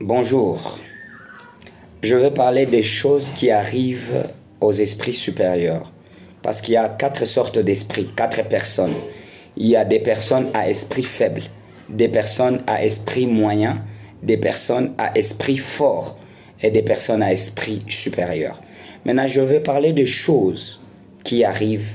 Bonjour, je vais parler des choses qui arrivent aux esprits supérieurs. Parce qu'il y a 4 sortes d'esprits, 4 personnes. Il y a des personnes à esprit faible, des personnes à esprit moyen, des personnes à esprit fort et des personnes à esprit supérieur. Maintenant, je vais parler des choses qui arrivent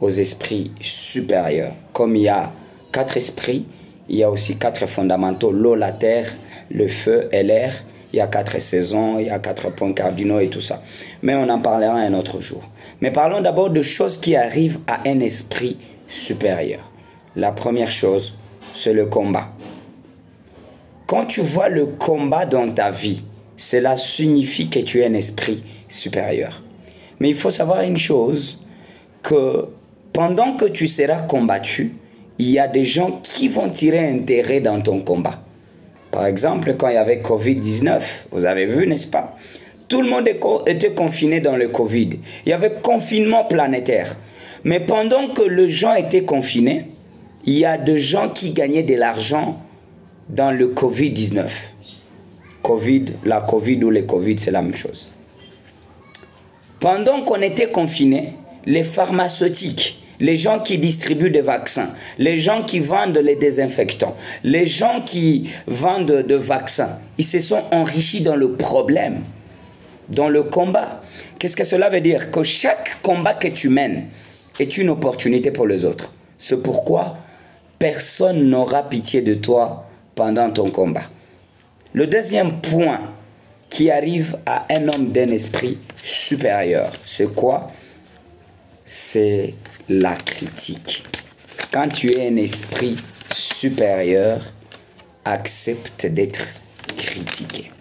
aux esprits supérieurs. Comme il y a 4 esprits, il y a aussi 4 fondamentaux, l'eau, la terre, le feu et l'air. Il y a 4 saisons, il y a 4 points cardinaux et tout ça. Mais on en parlera un autre jour. Mais parlons d'abord de choses qui arrivent à un esprit supérieur. La première chose, c'est le combat. Quand tu vois le combat dans ta vie, cela signifie que tu es un esprit supérieur. Mais il faut savoir une chose, que pendant que tu seras combattu, il y a des gens qui vont tirer intérêt dans ton combat. Par exemple, quand il y avait Covid-19, vous avez vu, n'est-ce pas? Tout le monde était confiné dans le Covid. Il y avait confinement planétaire. Mais pendant que les gens étaient confinés, il y a des gens qui gagnaient de l'argent dans le Covid-19. La Covid ou le Covid, c'est la même chose. Pendant qu'on était confinés, les pharmaceutiques, les gens qui distribuent des vaccins, les gens qui vendent les désinfectants, les gens qui vendent des vaccins, ils se sont enrichis dans le problème, dans le combat. Qu'est-ce que cela veut dire? Que chaque combat que tu mènes est une opportunité pour les autres. C'est pourquoi personne n'aura pitié de toi pendant ton combat. Le deuxième point qui arrive à un homme d'un esprit supérieur, c'est quoi? C'est la critique. Quand tu es un esprit supérieur, accepte d'être critiqué.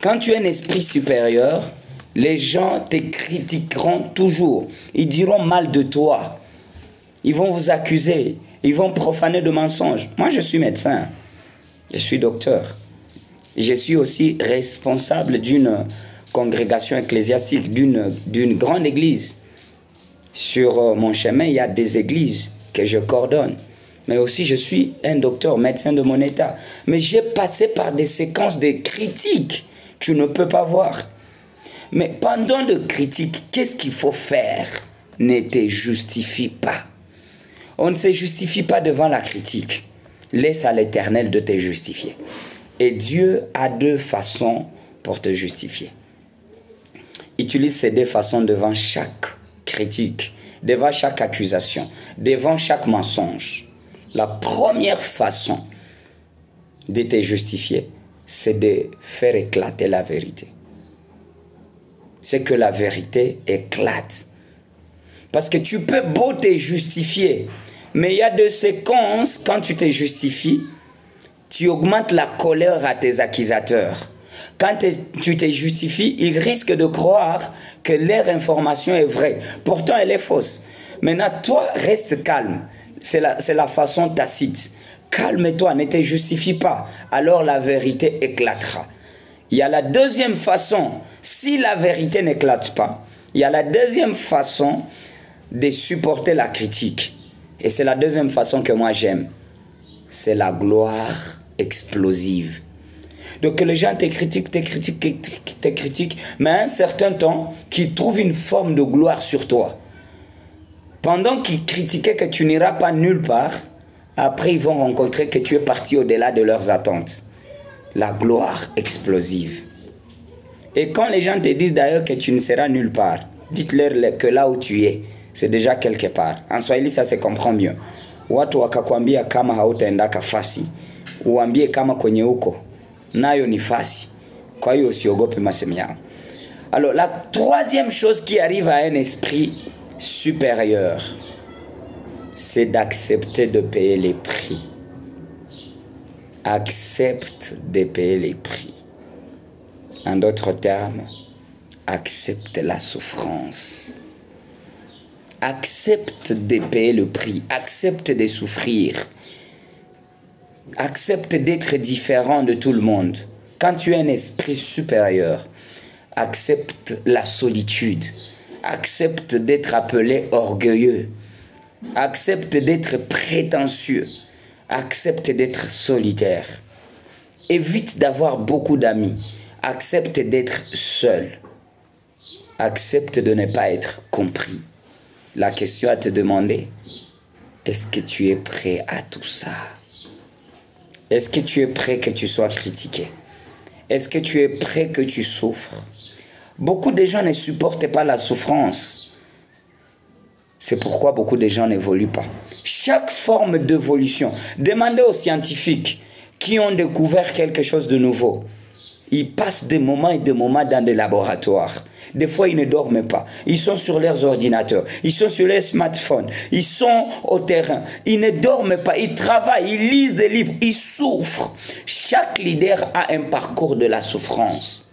Quand tu es un esprit supérieur, les gens te critiqueront toujours. Ils diront mal de toi. Ils vont vous accuser. Ils vont profaner de mensonges. Moi, je suis médecin. Je suis docteur. Je suis aussi responsable d'une congrégation ecclésiastique, d'une grande église. Sur mon chemin, il y a des églises que je coordonne. Mais aussi, je suis un docteur, médecin de mon état. Mais j'ai passé par des séquences de critiques. Tu ne peux pas voir. Mais pendant de critiques, qu'est-ce qu'il faut faire? Ne te justifie pas. On ne se justifie pas devant la critique. Laisse à l'Éternel de te justifier. Et Dieu a 2 façons pour te justifier. Utilise ces 2 façons devant chaque critique, devant chaque accusation, devant chaque mensonge. La première façon de te justifier, c'est de faire éclater la vérité. C'est que la vérité éclate. Parce que tu peux beau te justifier, mais il y a des séquences, quand tu te justifies, tu augmentes la colère à tes accusateurs. Quand tu te justifies, ils risquent de croire que leur information est vraie. Pourtant, elle est fausse. Maintenant, toi, reste calme. C'est la façon tacite. Calme-toi, ne te justifie pas. Alors la vérité éclatera. Il y a la deuxième façon. Si la vérité n'éclate pas, il y a la deuxième façon de supporter la critique. Et c'est la deuxième façon que moi j'aime. C'est la gloire explosive. Donc les gens te critiquent, mais à un certain temps, qu'ils trouvent une forme de gloire sur toi. Pendant qu'ils critiquaient que tu n'iras pas nulle part, après ils vont rencontrer que tu es parti au-delà de leurs attentes. La gloire explosive. Et quand les gens te disent d'ailleurs que tu ne seras nulle part, dites-leur que là où tu es, c'est déjà quelque part. En Swahili, ça se comprend mieux. Watu wakakwambia kama hautaendaka fasi, uambie kama kwenye uko nayo ni fasi. Kwa hiyo usiogope masemi yao. Alors, la troisième chose qui arrive à un esprit supérieur, c'est d'accepter de payer les prix. Accepte de payer les prix. En d'autres termes, accepte la souffrance. Accepte de payer le prix. Accepte de souffrir. Accepte d'être différent de tout le monde. Quand tu es un esprit supérieur, accepte la solitude. Accepte d'être appelé orgueilleux. Accepte d'être prétentieux. Accepte d'être solitaire. Évite d'avoir beaucoup d'amis. Accepte d'être seul. Accepte de ne pas être compris. La question à te demander, est-ce que tu es prêt à tout ça? Est-ce que tu es prêt que tu sois critiqué? Est-ce que tu es prêt que tu souffres? Beaucoup de gens ne supportent pas la souffrance. C'est pourquoi beaucoup de gens n'évoluent pas. Chaque forme d'évolution, demandez aux scientifiques qui ont découvert quelque chose de nouveau. Ils passent des moments et des moments dans des laboratoires. Des fois, ils ne dorment pas. Ils sont sur leurs ordinateurs. Ils sont sur les smartphones. Ils sont au terrain. Ils ne dorment pas. Ils travaillent. Ils lisent des livres. Ils souffrent. Chaque leader a un parcours de la souffrance.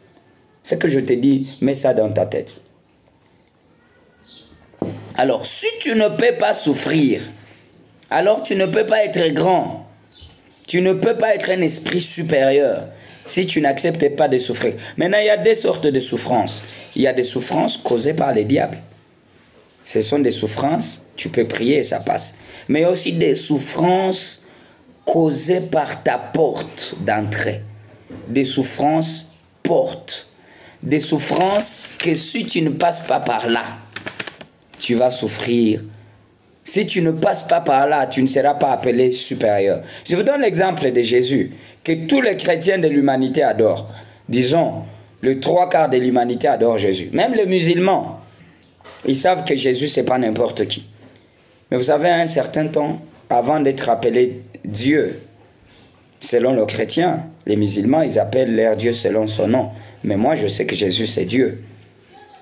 Ce que je te dis, mets ça dans ta tête. Alors, si tu ne peux pas souffrir, alors tu ne peux pas être grand. Tu ne peux pas être un esprit supérieur si tu n'acceptes pas de souffrir. Maintenant, il y a deux sortes de souffrances. Il y a des souffrances causées par les diables. Ce sont des souffrances, tu peux prier et ça passe. Mais il y a aussi des souffrances causées par ta porte d'entrée. Des souffrances portes. Des souffrances que si tu ne passes pas par là, tu vas souffrir. Si tu ne passes pas par là, tu ne seras pas appelé supérieur. Je vous donne l'exemple de Jésus, que tous les chrétiens de l'humanité adorent. Disons, le 3/4 de l'humanité adore Jésus. Même les musulmans, ils savent que Jésus, ce n'est pas n'importe qui. Mais vous savez, à un certain temps, avant d'être appelé Dieu, selon les chrétiens, les musulmans, ils appellent leur Dieu selon son nom. Mais moi, je sais que Jésus, c'est Dieu.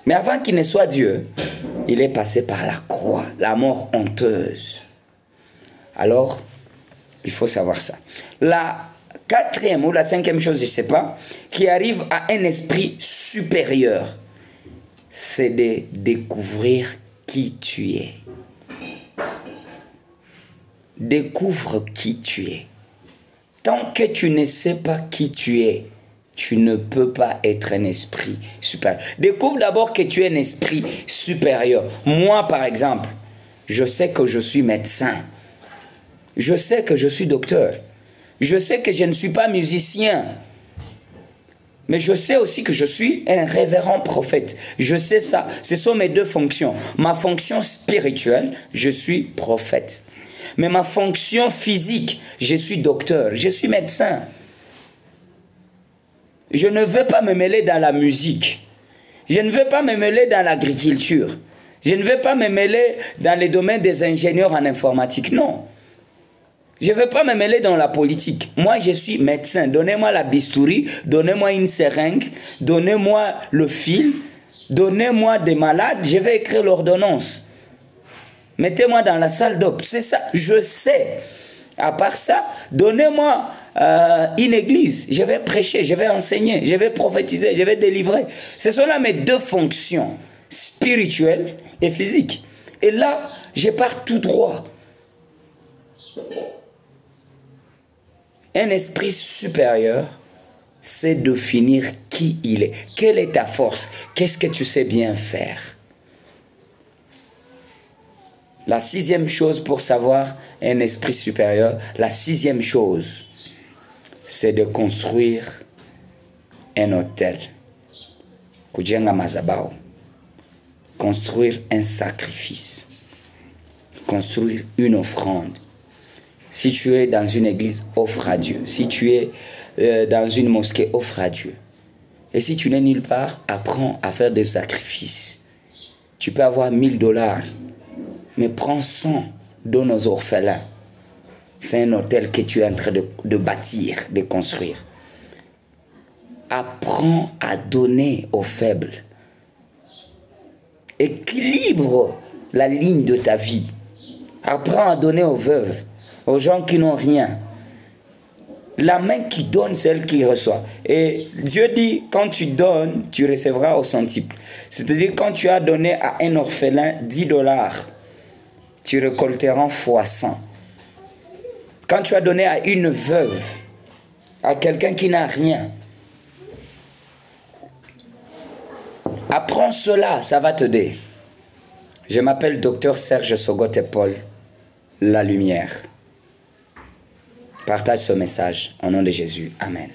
Mais avant qu'il ne soit Dieu, il est passé par la croix, la mort honteuse. Alors, il faut savoir ça. La quatrième ou la cinquième chose, je ne sais pas, qui arrive à un esprit supérieur, c'est de découvrir qui tu es. Découvre qui tu es. Tant que tu ne sais pas qui tu es, tu ne peux pas être un esprit supérieur. Découvre d'abord que tu es un esprit supérieur. Moi, par exemple, je sais que je suis médecin. Je sais que je suis docteur. Je sais que je ne suis pas musicien. Mais je sais aussi que je suis un révérend prophète. Je sais ça. Ce sont mes deux fonctions. Ma fonction spirituelle, je suis prophète. Mais ma fonction physique, je suis docteur. Je suis médecin. Je ne veux pas me mêler dans la musique. Je ne veux pas me mêler dans l'agriculture. Je ne veux pas me mêler dans les domaines des ingénieurs en informatique. Non. Je ne veux pas me mêler dans la politique. Moi, je suis médecin. Donnez-moi la bistouri, donnez-moi une seringue, donnez-moi le fil, donnez-moi des malades, je vais écrire l'ordonnance. Mettez-moi dans la salle d'op. C'est ça, je sais. À part ça, donnez-moi une église. Je vais prêcher, je vais enseigner, je vais prophétiser, je vais délivrer. Ce sont là mes deux fonctions, spirituelles et physiques. Et là, je pars tout droit. Un esprit supérieur, c'est définir qui il est. Quelle est ta force? Qu'est-ce que tu sais bien faire? La sixième chose pour savoir un esprit supérieur, la sixième chose, c'est de construire un hôtel. Kujenga mazabao. Construire un sacrifice. Construire une offrande. Si tu es dans une église, offre à Dieu. Si tu es dans une mosquée, offre à Dieu. Et si tu n'es nulle part, apprends à faire des sacrifices. Tu peux avoir 1000 $. Mais prends 100, donne aux orphelins. C'est un hôtel que tu es en train de bâtir, de construire. Apprends à donner aux faibles. Équilibre la ligne de ta vie. Apprends à donner aux veuves, aux gens qui n'ont rien. La main qui donne, c'est elle qui reçoit. Et Dieu dit, quand tu donnes, tu recevras au centuple. C'est-à-dire, quand tu as donné à un orphelin 10 $, tu récolteras fois 100. Quand tu as donné à une veuve, à quelqu'un qui n'a rien, apprends cela, ça va t'aider. Je m'appelle Dr Serge Sogote Paul, la lumière. Partage ce message au nom de Jésus. Amen.